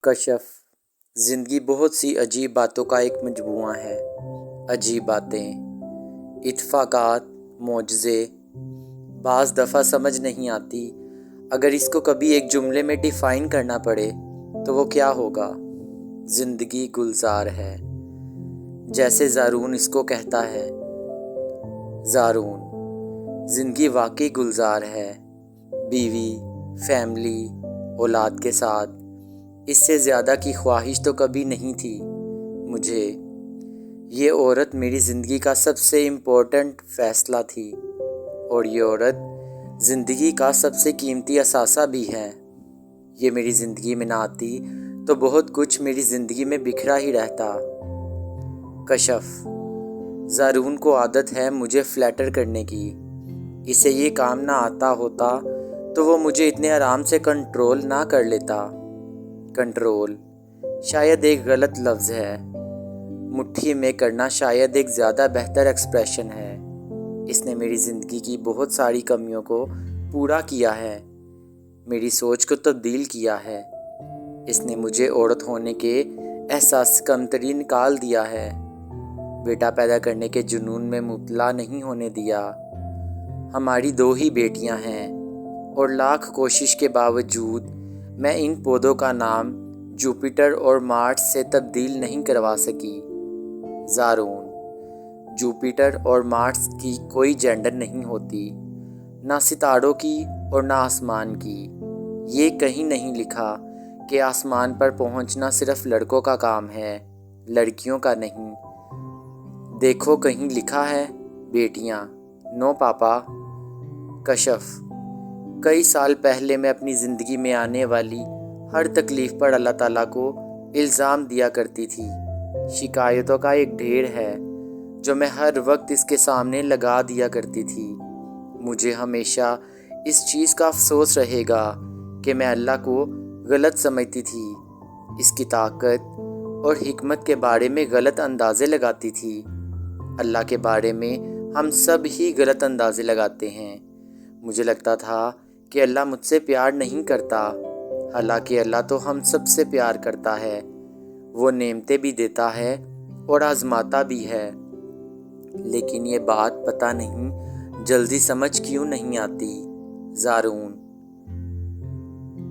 کشف زندگی بہت سی عجیب باتوں کا ایک مجموعہ ہے۔ عجیب باتیں، اتفاقات، معجزے، بعض دفعہ سمجھ نہیں آتی۔ اگر اس کو کبھی ایک جملے میں ڈیفائن کرنا پڑے تو وہ کیا ہوگا؟ زندگی گلزار ہے، جیسے زارون اس کو کہتا ہے۔ زارون: زندگی واقعی گلزار ہے، بیوی، فیملی، اولاد کے ساتھ۔ اس سے زیادہ کی خواہش تو کبھی نہیں تھی مجھے۔ یہ عورت میری زندگی کا سب سے امپورٹنٹ فیصلہ تھی، اور یہ عورت زندگی کا سب سے قیمتی اثاثہ بھی ہے۔ یہ میری زندگی میں نہ آتی تو بہت کچھ میری زندگی میں بکھرا ہی رہتا۔ کشف: زارون کو عادت ہے مجھے فلیٹر کرنے کی۔ اسے یہ کام نہ آتا ہوتا تو وہ مجھے اتنے آرام سے کنٹرول نہ کر لیتا۔ کنٹرول شاید ایک غلط لفظ ہے، مٹھی میں کرنا شاید ایک زیادہ بہتر ایکسپریشن ہے۔ اس نے میری زندگی کی بہت ساری کمیوں کو پورا کیا ہے، میری سوچ کو تبدیل کیا ہے۔ اس نے مجھے عورت ہونے کے احساس کمتری نکال دیا ہے، بیٹا پیدا کرنے کے جنون میں مبتلا نہیں ہونے دیا۔ ہماری 2 ہی بیٹیاں ہیں، اور لاکھ کوشش کے باوجود میں ان پودوں کا نام جوپیٹر اور مارس سے تبدیل نہیں کروا سکی۔ زارون: جوپیٹر اور مارس کی کوئی جینڈر نہیں ہوتی، نہ ستاروں کی اور نہ آسمان کی۔ یہ کہیں نہیں لکھا کہ آسمان پر پہنچنا صرف لڑکوں کا کام ہے، لڑکیوں کا نہیں۔ دیکھو کہیں لکھا ہے بیٹیاں؟ نو پاپا۔ کشف: کئی سال پہلے میں اپنی زندگی میں آنے والی ہر تکلیف پر اللہ تعالیٰ کو الزام دیا کرتی تھی۔ شکایتوں کا ایک ڈھیر ہے جو میں ہر وقت اس کے سامنے لگا دیا کرتی تھی۔ مجھے ہمیشہ اس چیز کا افسوس رہے گا کہ میں اللہ کو غلط سمجھتی تھی، اس کی طاقت اور حکمت کے بارے میں غلط اندازے لگاتی تھی۔ اللہ کے بارے میں ہم سب ہی غلط اندازے لگاتے ہیں۔ مجھے لگتا تھا کہ اللہ مجھ سے پیار نہیں کرتا، حالانکہ اللہ تو ہم سب سے پیار کرتا ہے۔ وہ نعمتیں بھی دیتا ہے اور آزماتا بھی ہے، لیکن یہ بات پتہ نہیں جلدی سمجھ کیوں نہیں آتی۔ زارون: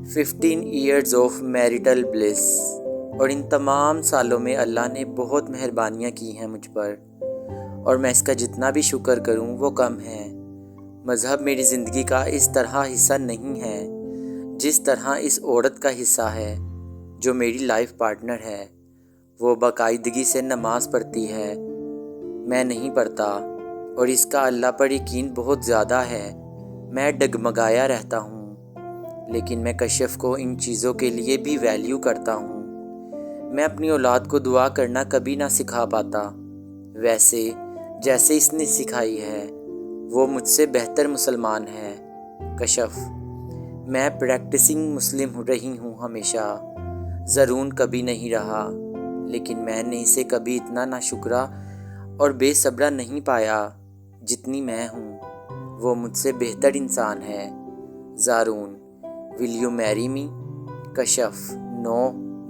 15 ایئرز آف میریٹل بلیس، اور ان تمام سالوں میں اللہ نے بہت مہربانیاں کی ہیں مجھ پر، اور میں اس کا جتنا بھی شکر کروں وہ کم ہے۔ مذہب میری زندگی کا اس طرح حصہ نہیں ہے جس طرح اس عورت کا حصہ ہے جو میری لائف پارٹنر ہے۔ وہ باقاعدگی سے نماز پڑھتی ہے، میں نہیں پڑھتا، اور اس کا اللہ پر یقین بہت زیادہ ہے۔ میں ڈگمگایا رہتا ہوں، لیکن میں کشف کو ان چیزوں کے لیے بھی ویلیو کرتا ہوں۔ میں اپنی اولاد کو دعا کرنا کبھی نہ سکھا پاتا، ویسے جیسے اس نے سکھائی ہے۔ وہ مجھ سے بہتر مسلمان ہے۔ کشف: میں پریکٹسنگ مسلم رہی ہوں ہمیشہ، زارون کبھی نہیں رہا، لیکن میں نے اسے کبھی اتنا ناشکرا اور بے صبرا نہیں پایا جتنی میں ہوں۔ وہ مجھ سے بہتر انسان ہے۔ زارون: ول یو میری می؟ کشف: نو،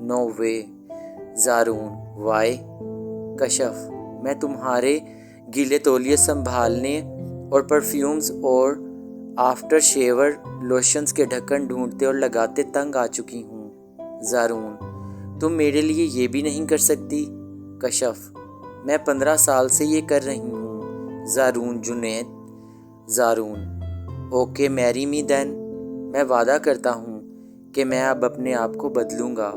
نو وے۔ زارون: وائی؟ کشف: میں تمہارے گیلے تولیے سنبھالنے اور پرفیومز اور آفٹر شیور لوشنز کے ڈھکن ڈھونڈتے اور لگاتے تنگ آ چکی ہوں۔ زارون: تم میرے لیے یہ بھی نہیں کر سکتی؟ کشف: میں 15 سال سے یہ کر رہی ہوں۔ زارون جنید: زارون: اوکے میری می دین۔ میں وعدہ کرتا ہوں کہ میں اب اپنے آپ کو بدلوں گا۔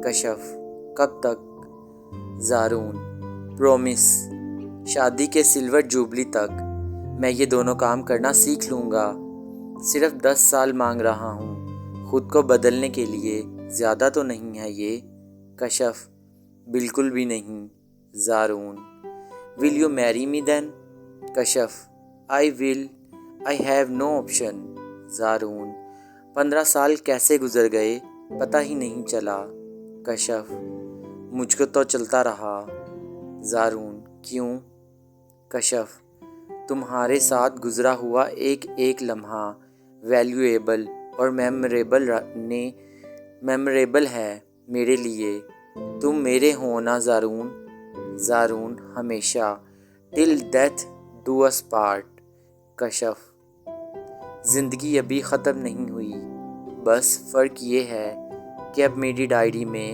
کشف: کب تک؟ زارون: پرومس، شادی کے سلور جوبلی تک میں یہ دونوں کام کرنا سیکھ لوں گا۔ صرف 10 سال مانگ رہا ہوں خود کو بدلنے کے لیے، زیادہ تو نہیں ہے یہ۔ کشف: بالکل بھی نہیں۔ زارون: ول یو میری می دین؟ کشف: آئی ول، آئی ہیو نو آپشن۔ زارون: 15 سال کیسے گزر گئے پتہ ہی نہیں چلا۔ کشف: مجھ کو تو چلتا رہا۔ زارون: کیوں؟ کشف: تمہارے ساتھ گزرا ہوا ایک ایک لمحہ ویلیویبل اور میموریبل ہے۔ میرے لیے تم میرے ہونا زارون زارون ہمیشہ ٹل ڈیتھ ڈو اس پارٹ کشف۔ زندگی ابھی ختم نہیں ہوئی، بس فرق یہ ہے کہ اب میری ڈائری میں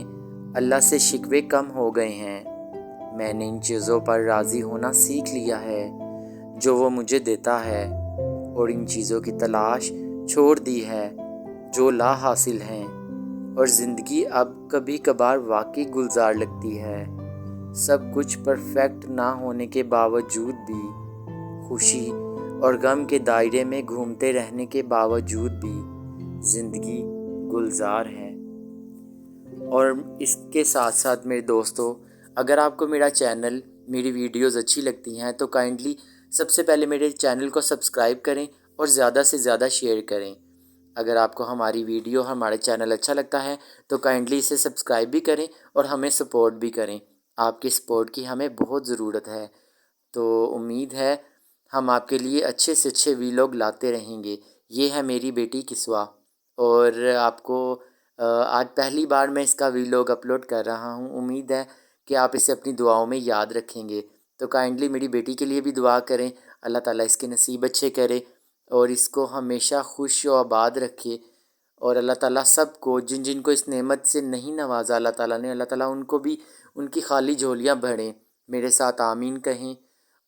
اللہ سے شکوے کم ہو گئے ہیں۔ میں نے ان چیزوں پر راضی ہونا سیکھ لیا ہے جو وہ مجھے دیتا ہے، اور ان چیزوں کی تلاش چھوڑ دی ہے جو لا حاصل ہیں۔ اور زندگی اب کبھی کبھار واقعی گلزار لگتی ہے، سب کچھ پرفیکٹ نہ ہونے کے باوجود بھی، خوشی اور غم کے دائرے میں گھومتے رہنے کے باوجود بھی زندگی گلزار ہے۔ اور اس کے ساتھ ساتھ میرے دوستو، اگر آپ کو میرا چینل، میری ویڈیوز اچھی لگتی ہیں تو کائنڈلی سب سے پہلے میرے چینل کو سبسکرائب کریں اور زیادہ سے زیادہ شیئر کریں۔ اگر آپ کو ہماری ویڈیو، ہمارے چینل اچھا لگتا ہے تو کائنڈلی اسے سبسکرائب بھی کریں اور ہمیں سپورٹ بھی کریں۔ آپ کی سپورٹ کی ہمیں بہت ضرورت ہے، تو امید ہے ہم آپ کے لیے اچھے سے اچھے ویلاگ لاتے رہیں گے۔ یہ ہے میری بیٹی کسوہ، اور آپ کو آج پہلی بار میں اس کا ویلاگ اپلوڈ کر رہا ہوں۔ امید ہے کہ آپ اسے اپنی دعاؤں میں یاد رکھیں گے، تو کائنڈلی میری بیٹی کے لیے بھی دعا کریں، اللہ تعالیٰ اس کے نصیب اچھے کرے اور اس کو ہمیشہ خوش و آباد رکھے، اور اللہ تعالیٰ سب کو جن جن کو اس نعمت سے نہیں نوازا اللہ تعالیٰ نے، اللہ تعالیٰ ان کو بھی ان کی خالی جھولیاں بھریں۔ میرے ساتھ آمین کہیں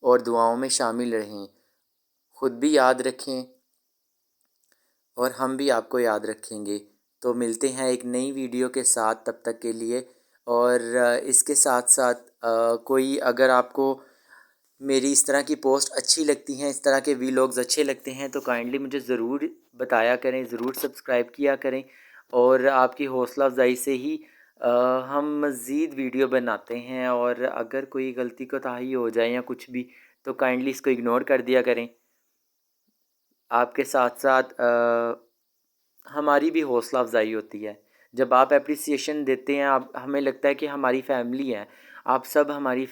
اور دعاؤں میں شامل رہیں۔ خود بھی یاد رکھیں اور ہم بھی آپ کو یاد رکھیں گے۔ تو ملتے ہیں ایک نئی ویڈیو کے ساتھ، تب تک کے لیے۔ اور اس کے ساتھ ساتھ کوئی اگر آپ کو میری اس طرح کی پوسٹ اچھی لگتی ہیں، اس طرح کے ویلاگز اچھے لگتے ہیں تو کائنڈلی مجھے ضرور بتایا کریں، ضرور سبسکرائب کیا کریں، اور آپ کی حوصلہ افزائی سے ہی ہم مزید ویڈیو بناتے ہیں۔ اور اگر کوئی غلطی کوتاہی ہو جائے یا کچھ بھی تو کائنڈلی اس کو اگنور کر دیا کریں۔ آپ کے ساتھ ساتھ ہماری بھی حوصلہ افزائی ہوتی ہے جب آپ اپریسیشن دیتے ہیں، ہمیں لگتا ہے کہ ہماری فیملی ہے، آپ سب ہماری